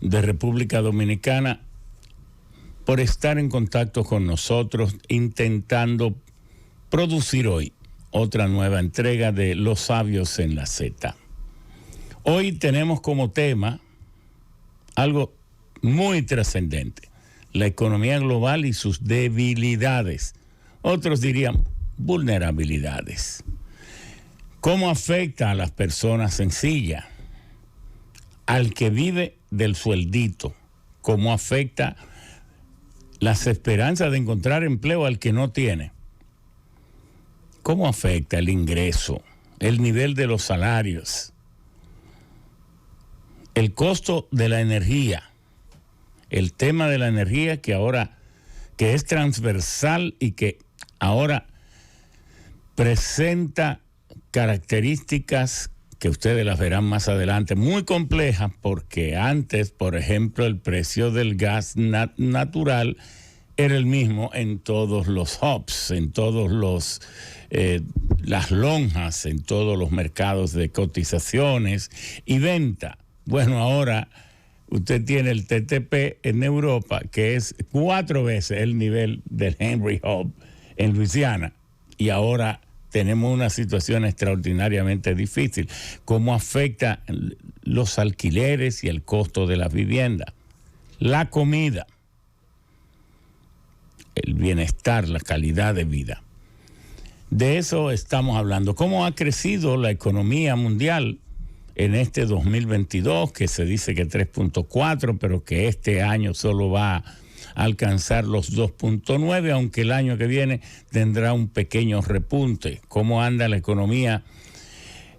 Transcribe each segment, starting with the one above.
de República Dominicana, por estar en contacto con nosotros, intentando producir hoy otra nueva entrega de Los Sabios en la Z. Hoy tenemos como tema algo muy trascendente: la economía global y sus debilidades. Otros dirían vulnerabilidades. ¿Cómo afecta a las personas sencillas? Al que vive del sueldito. ¿Cómo afecta las esperanzas de encontrar empleo al que no tiene? ¿Cómo afecta el ingreso, el nivel de los salarios, el costo de la energía? El tema de la energía que es transversal y que ahora presenta características que ustedes las verán más adelante, muy complejas, porque antes, por ejemplo, el precio del gas natural era el mismo en todos los hubs, en todos las lonjas, en todos los mercados de cotizaciones y venta. Bueno, ahora usted tiene el TTP en Europa, que es 4 veces el nivel del Henry Hub en Luisiana, y ahora tenemos una situación extraordinariamente difícil. ¿Cómo afecta los alquileres y el costo de la vivienda? La comida, el bienestar, la calidad de vida. De eso estamos hablando. ¿Cómo ha crecido la economía mundial en este 2022, que se dice que 3.4, pero que este año solo va a alcanzar los 2.9, aunque el año que viene tendrá un pequeño repunte? ¿Cómo anda la economía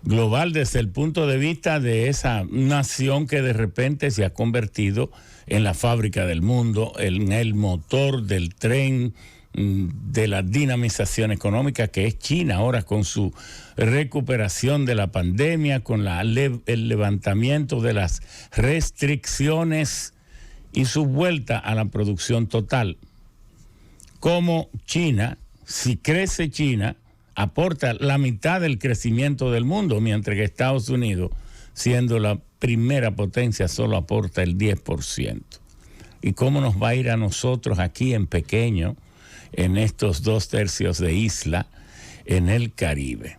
global desde el punto de vista de esa nación que de repente se ha convertido en la fábrica del mundo, en el motor del tren de la dinamización económica, que es China ahora, con su recuperación de la pandemia, con el levantamiento de las restricciones y su vuelta a la producción total? Como China, si crece China, aporta la mitad del crecimiento del mundo, mientras que Estados Unidos, siendo la primera potencia, solo aporta el 10%. ¿Y cómo nos va a ir a nosotros aquí en pequeño, en estos 2/3 de isla, en el Caribe?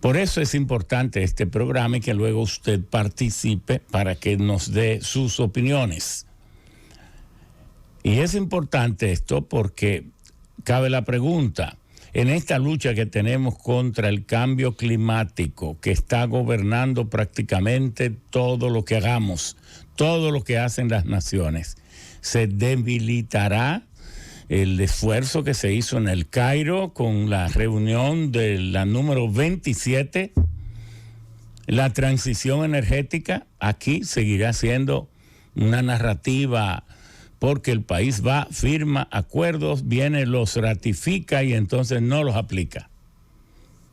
Por eso es importante este programa y que luego usted participe para que nos dé sus opiniones. Y es importante esto porque cabe la pregunta: en esta lucha que tenemos contra el cambio climático, que está gobernando prácticamente todo lo que hagamos, todo lo que hacen las naciones, ¿se debilitará el esfuerzo que se hizo en el Cairo con la reunión de la número 27? La transición energética aquí seguirá siendo una narrativa, porque el país va, firma acuerdos, viene, los ratifica y entonces no los aplica.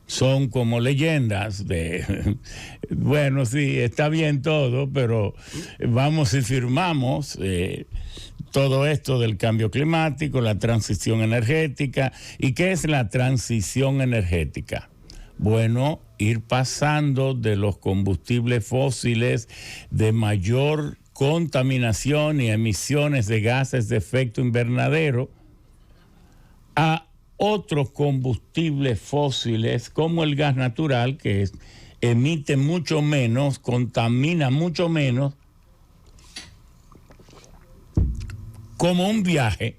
Son como leyendas de, bueno, sí, está bien todo, pero vamos y firmamos todo esto del cambio climático, la transición energética. ¿Y qué es la transición energética? Bueno, ir pasando de los combustibles fósiles de mayor contaminación y emisiones de gases de efecto invernadero a otros combustibles fósiles como el gas natural, que emite mucho menos, contamina mucho menos, como un viaje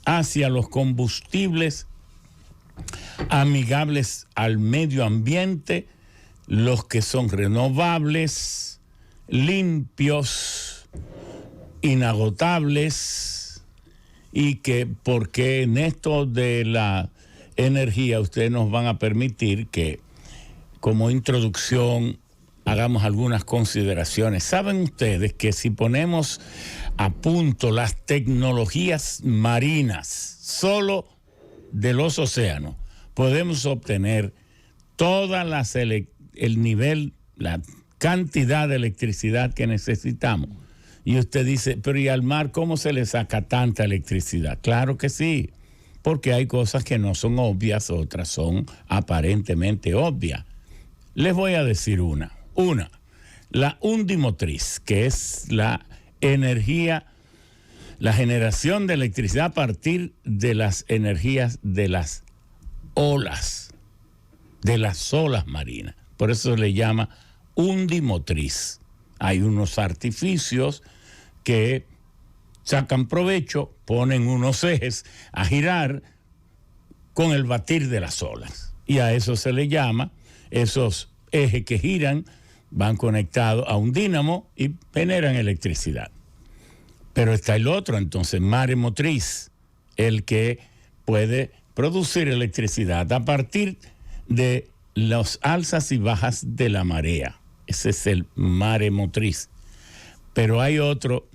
hacia los combustibles amigables al medio ambiente, los que son renovables, limpios, inagotables, y que, porque en esto de la energía ustedes nos van a permitir que como introducción hagamos algunas consideraciones. Saben ustedes que si ponemos a punto las tecnologías marinas solo de los océanos, podemos obtener el nivel, la cantidad de electricidad que necesitamos. Y usted dice, pero ¿y al mar cómo se le saca tanta electricidad? Claro que sí, porque hay cosas que no son obvias, otras son aparentemente obvias. Les voy a decir una. la undimotriz, que es la energía, la generación de electricidad a partir de las energías de las olas marinas. Por eso se le llama undimotriz. Hay unos artificios que sacan provecho, ponen unos ejes a girar con el batir de las olas. Y a eso se le llama, esos ejes que giran van conectados a un dínamo y generan electricidad. Pero está el otro, entonces, maremotriz, el que puede producir electricidad a partir de las alzas y bajas de la marea. Ese es el maremotriz. Pero hay otro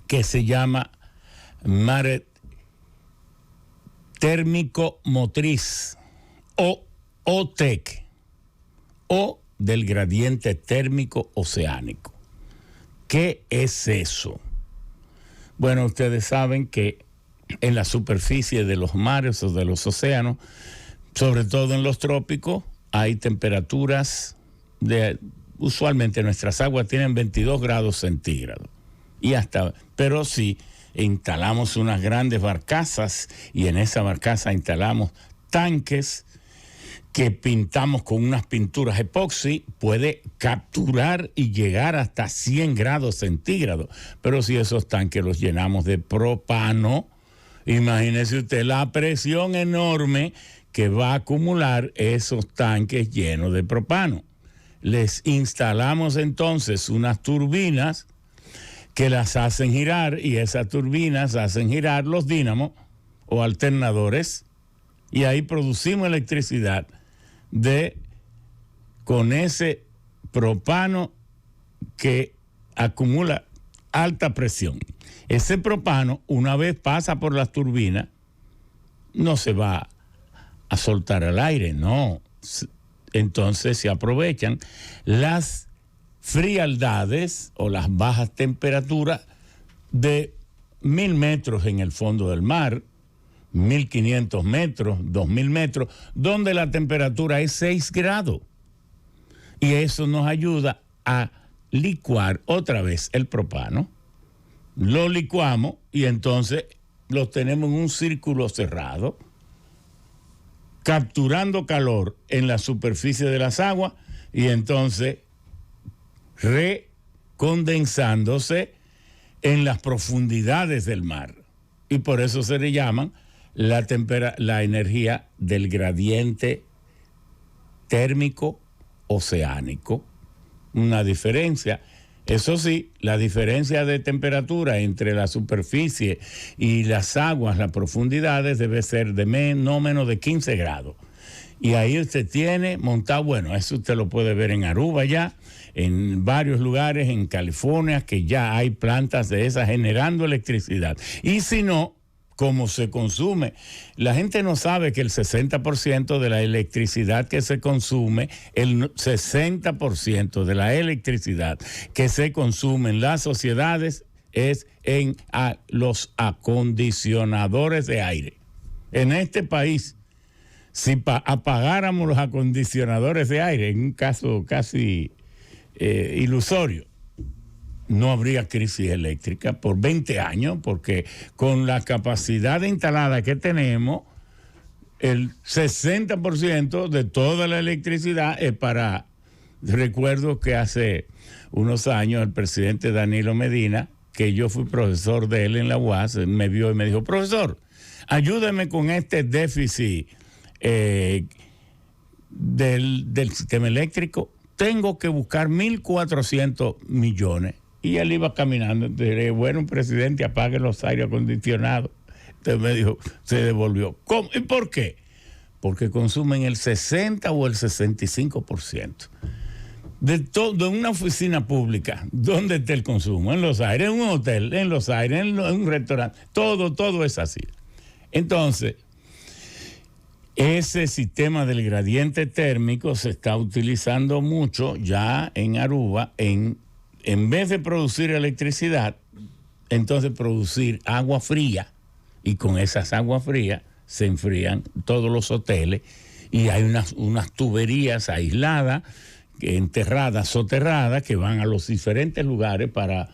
que se llama mare térmico motriz o OTEC, o del gradiente térmico oceánico. ¿Qué es eso? Bueno, ustedes saben que en la superficie de los mares o de los océanos, sobre todo en los trópicos, hay temperaturas usualmente nuestras aguas tienen 22 grados centígrados. Pero si instalamos unas grandes barcazas y en esa barcaza instalamos tanques que pintamos con unas pinturas epoxi, puede capturar y llegar hasta 100 grados centígrados. Pero si esos tanques los llenamos de propano, imagínese usted la presión enorme que va a acumular esos tanques llenos de propano. Les instalamos entonces unas turbinas que las hacen girar y esas turbinas hacen girar los dínamos o alternadores y ahí producimos electricidad con ese propano que acumula alta presión. Ese propano, una vez pasa por las turbinas, no se va a soltar al aire, no. Entonces se aprovechan las frialdades o las bajas temperaturas de 1000 metros en el fondo del mar, 1500 metros, 2000 metros, donde la temperatura es 6 grados. Y eso nos ayuda a licuar otra vez el propano. Lo licuamos y entonces lo tenemos en un círculo cerrado, capturando calor en la superficie de las aguas y entonces recondensándose en las profundidades del mar. Y por eso se le llaman la energía del gradiente térmico oceánico. Una diferencia. Eso sí, la diferencia de temperatura entre la superficie y las aguas, las profundidades, debe ser de no menos de 15 grados. Y ahí usted tiene montado, bueno, eso usted lo puede ver en Aruba ya, en varios lugares, en California, que ya hay plantas de esas generando electricidad. Y si no, ¿cómo se consume? La gente no sabe que el 60% de la electricidad que se consume, el 60% de la electricidad que se consume en las sociedades es en los acondicionadores de aire. En este país, si apagáramos los acondicionadores de aire, en un caso casi ilusorio, no habría crisis eléctrica por 20 años, porque con la capacidad instalada que tenemos, el 60% de toda la electricidad es para... Recuerdo que hace unos años el presidente Danilo Medina, que yo fui profesor de él en la UAS, me vio y me dijo, profesor, ayúdame con este déficit del sistema eléctrico. Tengo que buscar 1.400 millones. Y él iba caminando. Entonces, bueno, presidente, apague los aire acondicionados. Entonces me dijo, se devolvió. ¿Cómo? ¿Y por qué? Porque consumen el 60 o el 65%. De una oficina pública, ¿dónde está el consumo? En los aires, en un hotel, en los aires, en un restaurante. Todo es así. Entonces, ese sistema del gradiente térmico se está utilizando mucho ya en Aruba, en vez de producir electricidad, entonces producir agua fría, y con esas aguas frías se enfrían todos los hoteles y hay unas tuberías aisladas enterradas, soterradas, que van a los diferentes lugares para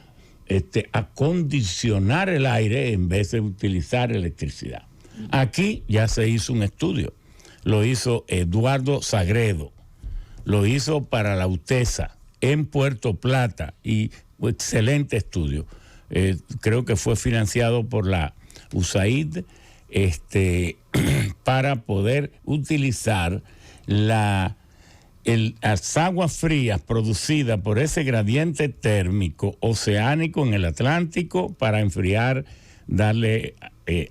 acondicionar el aire en vez de utilizar electricidad. Aquí ya se hizo un estudio, lo hizo Eduardo Sagredo, lo hizo para la UTESA en Puerto Plata, y excelente estudio. Creo que fue financiado por la USAID, para poder utilizar las aguas frías producidas por ese gradiente térmico oceánico en el Atlántico para enfriar, darle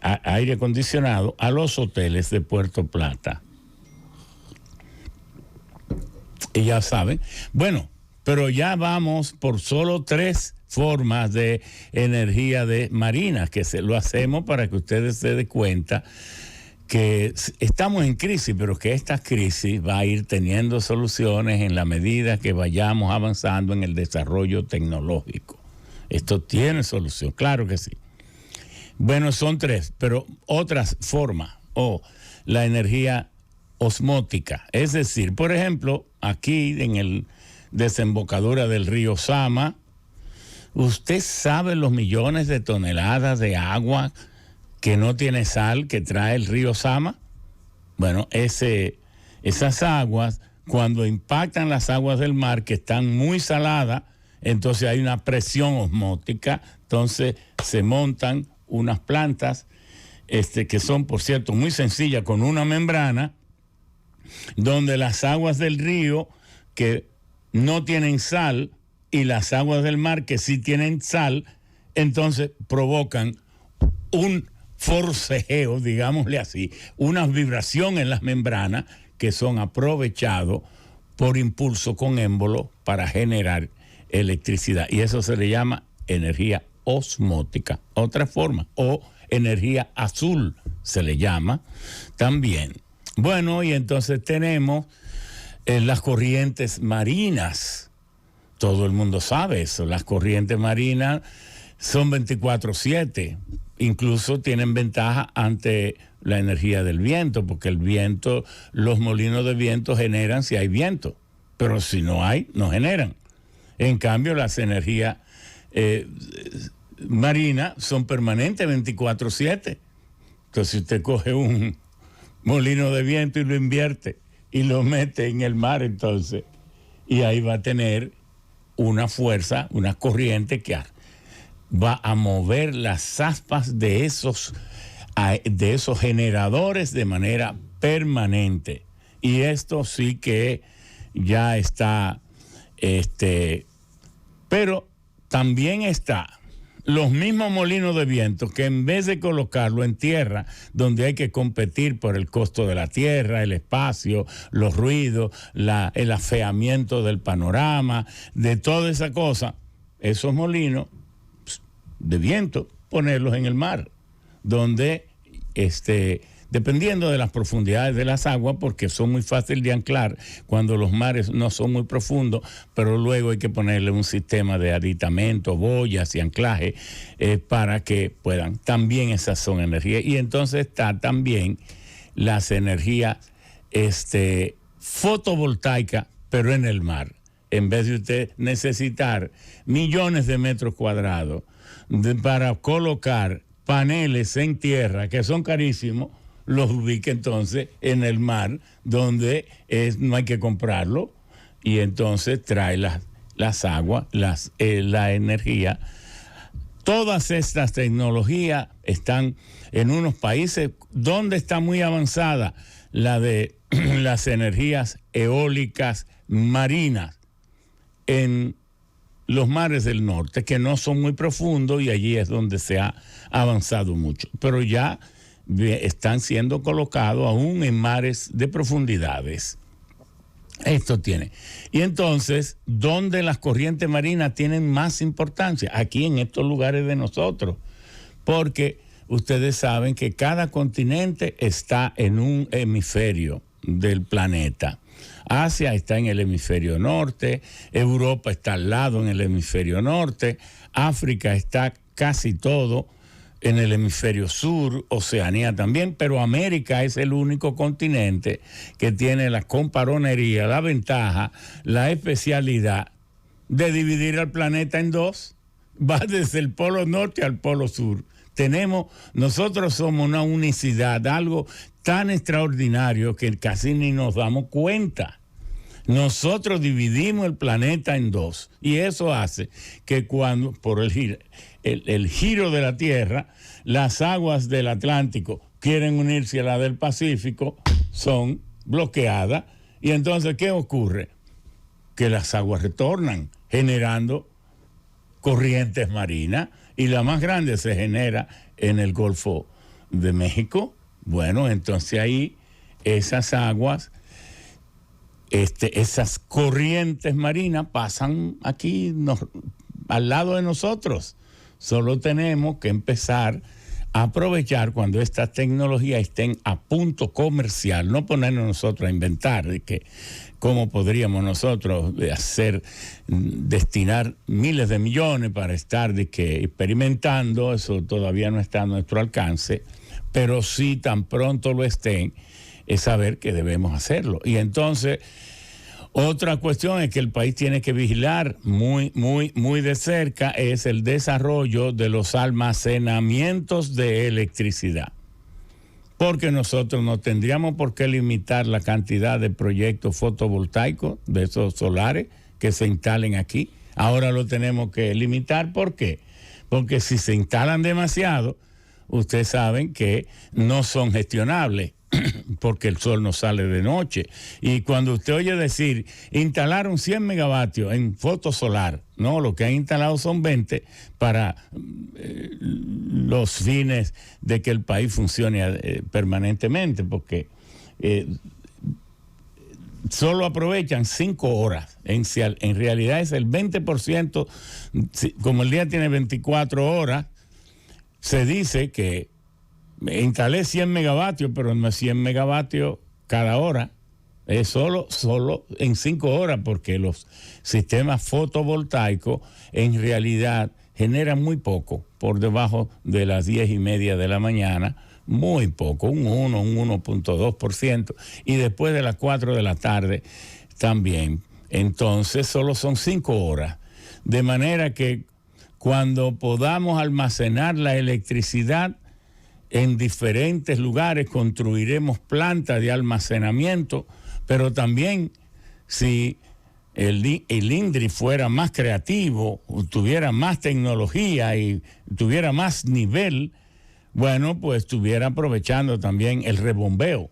aire acondicionado a los hoteles de Puerto Plata. Y ya saben, bueno, pero ya vamos por solo 3 formas de energía marina, que lo hacemos para que ustedes se den cuenta que estamos en crisis, pero que esta crisis va a ir teniendo soluciones en la medida que vayamos avanzando en el desarrollo tecnológico. Esto tiene solución, claro que sí. Bueno, son 3, pero otras formas, la energía osmótica, es decir, por ejemplo, aquí en el desembocadura del río Sama, ¿usted sabe los millones de toneladas de agua que no tiene sal que trae el río Sama? Bueno, esas aguas, cuando impactan las aguas del mar que están muy saladas, entonces hay una presión osmótica, entonces se montan unas plantas que son, por cierto, muy sencillas, con una membrana, donde las aguas del río que no tienen sal y las aguas del mar que sí tienen sal, entonces provocan un forcejeo, digámosle así, una vibración en las membranas que son aprovechados por impulso con émbolo para generar electricidad. Y eso se le llama energía osmótica, otra forma, o energía azul se le llama también. Bueno, y entonces tenemos las corrientes marinas. Todo el mundo sabe eso. Las corrientes marinas son 24/7. Incluso tienen ventaja ante la energía del viento, porque el viento, los molinos de viento generan si hay viento, pero si no hay, no generan. En cambio, las energías marinas son permanentes 24/7. Entonces, si usted coge un molino de viento y lo invierte y lo mete en el mar, entonces, y ahí va a tener una fuerza, una corriente que va a mover las aspas de esos generadores de manera permanente. Y esto sí que ya está, pero también está los mismos molinos de viento que en vez de colocarlo en tierra, donde hay que competir por el costo de la tierra, el espacio, los ruidos, el afeamiento del panorama, de toda esa cosa, esos molinos de viento, ponerlos en el mar, donde dependiendo de las profundidades de las aguas, porque son muy fáciles de anclar cuando los mares no son muy profundos, pero luego hay que ponerle un sistema de aditamento, boyas y anclaje para que puedan. También esas son energías. Y entonces está también las energías fotovoltaicas, pero en el mar. En vez de usted necesitar millones de metros cuadrados para colocar paneles en tierra, que son carísimos, los ubica entonces en el mar, donde no hay que comprarlo, y entonces trae las aguas, la energía. Todas estas tecnologías están en unos países donde está muy avanzada la de las energías eólicas marinas, en los mares del norte, que no son muy profundos, y allí es donde se ha avanzado mucho. Pero ya están siendo colocados aún en mares de profundidades. Esto tiene. Y entonces, ¿dónde las corrientes marinas tienen más importancia? Aquí en estos lugares de nosotros. Porque ustedes saben que cada continente está en un hemisferio del planeta. Asia está en el hemisferio norte, Europa está al lado en el hemisferio norte, África está casi todo en el hemisferio sur, Oceanía también, pero América es el único continente que tiene la comparonería, la ventaja, la especialidad de dividir al planeta en dos. Va desde el polo norte al polo sur. Nosotros somos una unicidad, algo tan extraordinario que casi ni nos damos cuenta. Nosotros dividimos el planeta en dos y eso hace que cuando, por el giro de la Tierra, las aguas del Atlántico quieren unirse a la del Pacífico, son bloqueadas y entonces, ¿qué ocurre? Que las aguas retornan generando corrientes marinas y la más grande se genera en el Golfo de México. Bueno, entonces ahí esas aguas, esas corrientes marinas pasan aquí al lado de nosotros. Solo tenemos que empezar a aprovechar cuando estas tecnologías estén a punto comercial, no ponernos nosotros a inventar de que cómo podríamos nosotros destinar miles de millones para estar experimentando. Eso todavía no está a nuestro alcance, pero sí tan pronto lo estén, es saber que debemos hacerlo. Y entonces, otra cuestión es que el país tiene que vigilar muy de cerca es el desarrollo de los almacenamientos de electricidad. Porque nosotros no tendríamos por qué limitar la cantidad de proyectos fotovoltaicos, de esos solares, que se instalen aquí. Ahora lo tenemos que limitar. ¿Por qué? Porque si se instalan demasiado, ustedes saben que no son gestionables, porque el sol no sale de noche. Y cuando usted oye decir, instalaron 100 megavatios en fotosolar, no, lo que han instalado son 20 para los fines de que el país funcione permanentemente, porque solo aprovechan 5 horas. En realidad es el 20%, como el día tiene 24 horas, se dice que instalé 100 megavatios, pero no es 100 megavatios cada hora, es solo en 5 horas, porque los sistemas fotovoltaicos en realidad generan muy poco, por debajo de las 10:30 de la mañana, muy poco, un 1.2%, y después de las 4 de la tarde también. Entonces solo son 5 horas, de manera que cuando podamos almacenar la electricidad en diferentes lugares, construiremos plantas de almacenamiento, pero también si el INDRI fuera más creativo, tuviera más tecnología y tuviera más nivel, bueno, pues estuviera aprovechando también el rebombeo.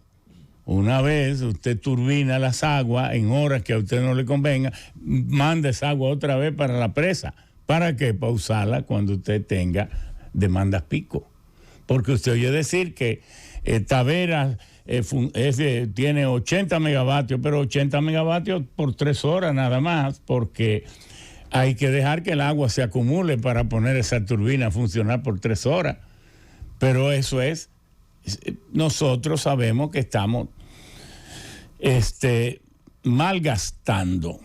Una vez usted turbina las aguas en horas que a usted no le convenga, manda esa agua otra vez para la presa. ¿Para qué? Para usarla cuando usted tenga demandas pico. Porque usted oye decir que Tavera tiene 80 megavatios, pero 80 megavatios por 3 horas nada más, porque hay que dejar que el agua se acumule para poner esa turbina a funcionar por 3 horas. Pero eso es, nosotros sabemos que estamos malgastando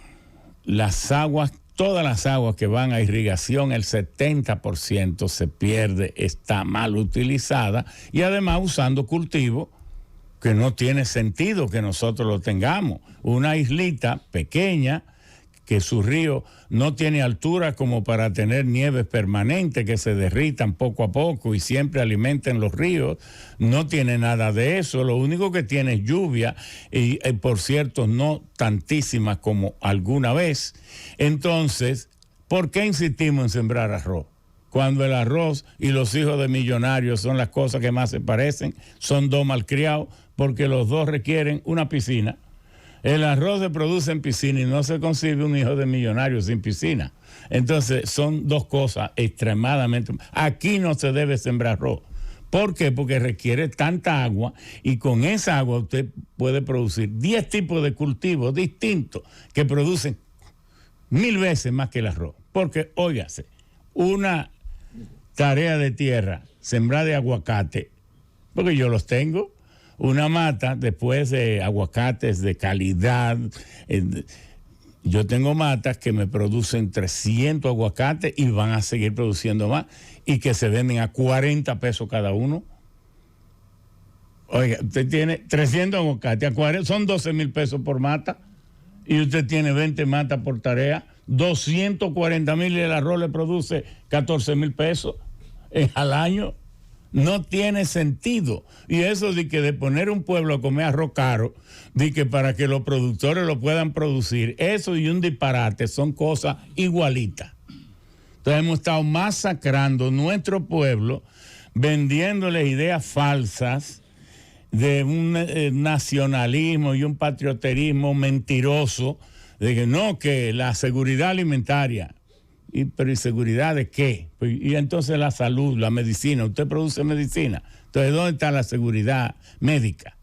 las aguas. Todas las aguas que van a irrigación, el 70% se pierde, está mal utilizada, y además usando cultivos que no tiene sentido que nosotros lo tengamos. Una islita pequeña, que su río no tiene altura como para tener nieves permanentes que se derritan poco a poco y siempre alimenten los ríos, no tiene nada de eso. Lo único que tiene es lluvia y por cierto no tantísima como alguna vez. Entonces, ¿por qué insistimos en sembrar arroz? Cuando el arroz y los hijos de millonarios son las cosas que más se parecen, son dos malcriados, porque los dos requieren una piscina. El arroz se produce en piscina y no se concibe un hijo de millonario sin piscina. Entonces son dos cosas extremadamente. Aquí no se debe sembrar arroz. ¿Por qué? Porque requiere tanta agua y con esa agua usted puede producir 10 tipos de cultivos distintos que producen 1000 veces más que el arroz. Porque, óigase, una tarea de tierra, sembrar de aguacate, porque yo los tengo. Una mata, después de aguacates de calidad, Yo tengo matas que me producen 300 aguacates y van a seguir produciendo más y que se venden a 40 pesos cada uno. Oiga, usted tiene 300 aguacates, a 40, son 12,000 pesos por mata y usted tiene 20 matas por tarea, 240,000 y el arroz le produce 14,000 pesos al año. No tiene sentido. Y eso de que de poner un pueblo a comer arroz caro, de que para que los productores lo puedan producir, eso y un disparate son cosas igualitas. Entonces hemos estado masacrando nuestro pueblo, vendiéndoles ideas falsas de un nacionalismo y un patrioterismo mentiroso, de que no, que la seguridad alimentaria. ¿Pero y seguridad de qué? Y entonces la salud, la medicina, usted produce medicina. Entonces, ¿dónde está la seguridad médica?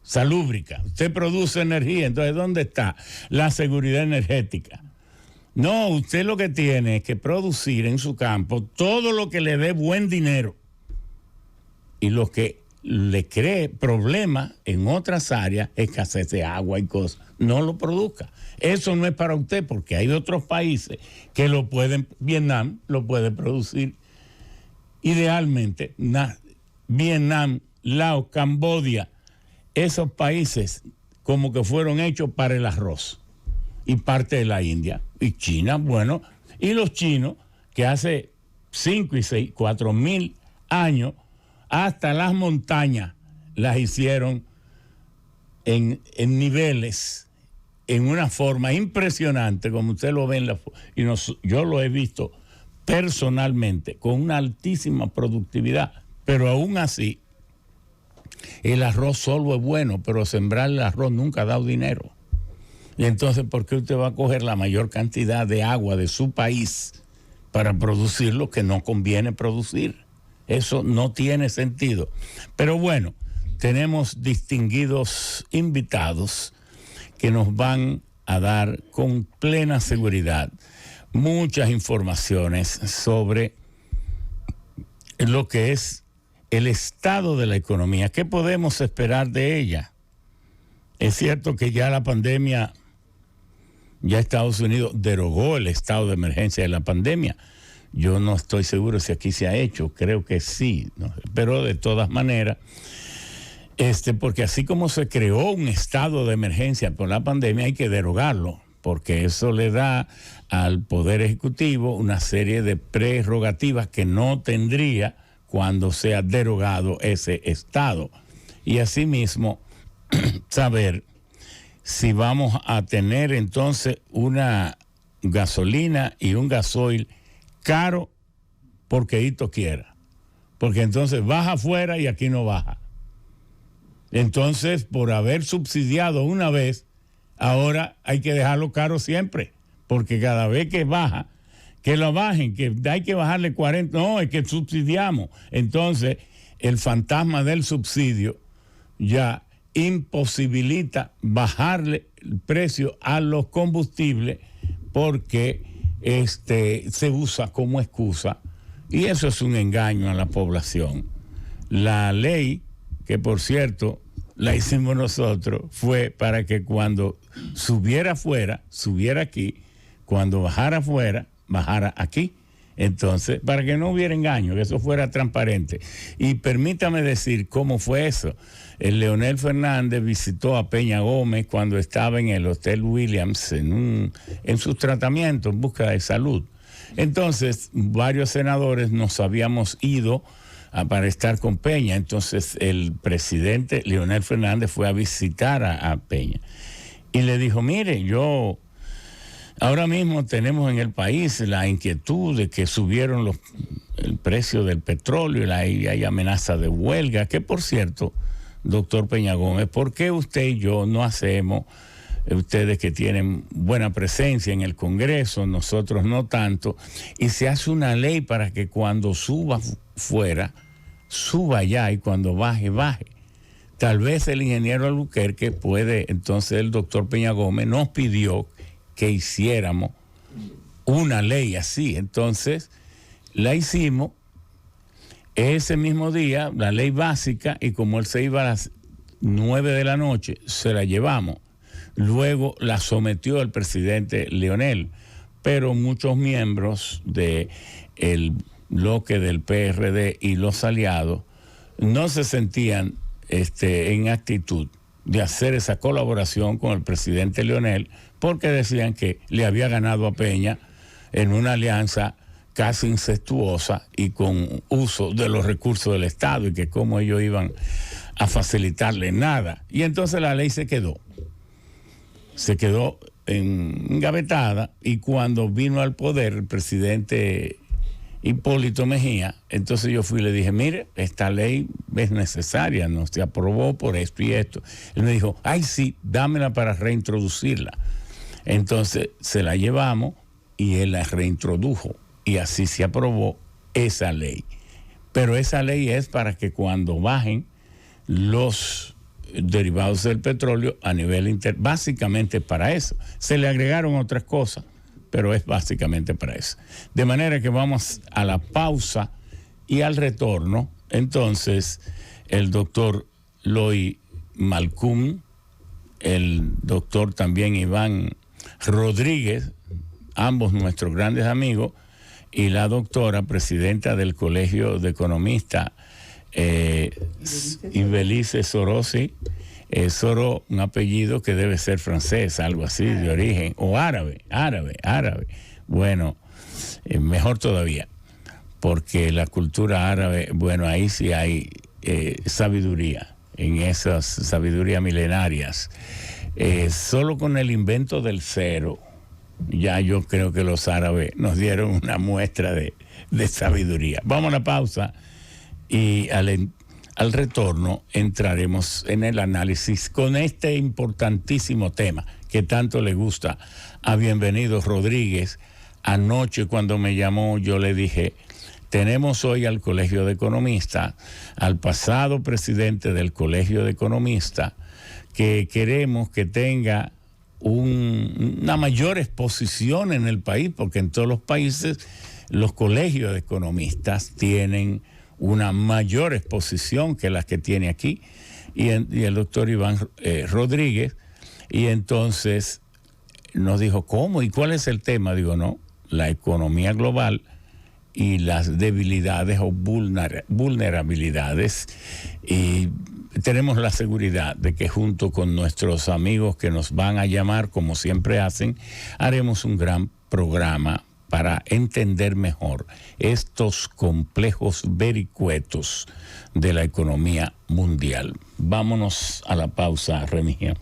Salúbrica. Usted produce energía, entonces, ¿dónde está la seguridad energética? No, usted lo que tiene es que producir en su campo todo lo que le dé buen dinero. Y lo que le cree problemas en otras áreas, escasez de agua y cosas, no lo produzca. Eso no es para usted porque hay otros países que lo pueden, Vietnam lo puede producir idealmente, Vietnam, Laos, Camboya, esos países como que fueron hechos para el arroz y parte de la India y China, bueno, y los chinos que hace 5 y 6, 4,000 años hasta las montañas las hicieron en niveles, en una forma impresionante, como usted lo ve en yo lo he visto personalmente, con una altísima productividad, pero aún así, el arroz solo es bueno, pero sembrar el arroz nunca ha dado dinero. Y entonces, ¿por qué usted va a coger la mayor cantidad de agua de su país para producir lo que no conviene producir? Eso no tiene sentido. Pero bueno, tenemos distinguidos invitados que nos van a dar con plena seguridad muchas informaciones sobre lo que es el estado de la economía. ¿Qué podemos esperar de ella? Es cierto que ya la pandemia, ya Estados Unidos derogó el estado de emergencia de la pandemia. Yo no estoy seguro si aquí se ha hecho, creo que sí, ¿no? Pero de todas maneras, porque así como se creó un estado de emergencia por la pandemia, hay que derogarlo, porque eso le da al Poder Ejecutivo una serie de prerrogativas que no tendría cuando sea derogado ese estado. Y asimismo, saber si vamos a tener entonces una gasolina y un gasoil caro porque hito quiera, porque entonces baja afuera y aquí no baja. Entonces, por haber subsidiado una vez, ahora hay que dejarlo caro siempre, porque cada vez que baja, que lo bajen, que hay que bajarle 40, no, es que subsidiamos. Entonces, el fantasma del subsidio ya imposibilita bajarle el precio a los combustibles porque se usa como excusa, y eso es un engaño a la población. La ley, que por cierto la hicimos nosotros, fue para que cuando subiera afuera, subiera aquí, cuando bajara afuera, bajara aquí. Entonces, para que no hubiera engaño, que eso fuera transparente. Y permítame decir cómo fue eso. El Leonel Fernández visitó a Peña Gómez cuando estaba en el Hotel Williams en sus tratamientos en busca de salud. Entonces, varios senadores nos habíamos ido para estar con Peña. Entonces, el presidente Leonel Fernández fue a visitar a Peña y le dijo, mire, ahora mismo tenemos en el país la inquietud de que subieron el precio del petróleo y hay amenaza de huelga, que por cierto, doctor Peña Gómez, ¿por qué usted y yo no hacemos, ustedes que tienen buena presencia en el Congreso, nosotros no tanto, y se hace una ley para que cuando suba fuera, suba allá, y cuando baje, baje? Tal vez el ingeniero Albuquerque puede, entonces el doctor Peña Gómez nos pidió que hiciéramos una ley así. Entonces la hicimos ese mismo día, la ley básica, y como él se iba a las 9 de la noche, se la llevamos. luego la sometió el presidente Leonel, pero muchos miembros del bloque del PRD y los aliados no se sentían en actitud de hacer esa colaboración con el presidente Leonel, porque decían que le había ganado a Peña en una alianza casi incestuosa y con uso de los recursos del Estado, y que cómo ellos iban a facilitarle nada. Y entonces la ley se quedó engavetada, y cuando vino al poder el presidente Hipólito Mejía, entonces yo fui y le dije, mire, esta ley es necesaria, no se aprobó por esto y esto. Él me dijo, ay sí, dámela para reintroducirla. Entonces se la llevamos y él la reintrodujo, y así se aprobó esa ley. Pero esa ley es para que cuando bajen los derivados del petróleo a nivel básicamente para eso. Se le agregaron otras cosas, pero es básicamente para eso. De manera que vamos a la pausa, y al retorno, entonces, el doctor Loy Malcún, el doctor también Iván Rodríguez, ambos nuestros grandes amigos, y la doctora presidenta del Colegio de Economistas, Ibelice Sorosi, Soro, un apellido que debe ser francés, algo así de origen, o árabe. Bueno, mejor todavía, porque la cultura árabe, bueno, ahí sí hay sabiduría, en esas sabidurías milenarias. Solo con el invento del cero, ya yo creo que los árabes nos dieron una muestra de sabiduría. Vamos a la pausa, y al retorno entraremos en el análisis con este importantísimo tema que tanto le gusta a Bienvenido Rodríguez. Anoche cuando me llamó yo le dije, tenemos hoy al Colegio de Economistas, al pasado presidente del Colegio de Economistas, que queremos que tenga una mayor exposición en el país, porque en todos los países los colegios de economistas tienen una mayor exposición que las que tiene aquí, y el doctor Iván Rodríguez, y entonces nos dijo, ¿cómo? ¿Y cuál es el tema? Digo, no, la economía global y las debilidades o vulnerabilidades, y tenemos la seguridad de que junto con nuestros amigos que nos van a llamar, como siempre hacen, haremos un gran programa para entender mejor estos complejos vericuetos de la economía mundial. Vámonos a la pausa, Remigio.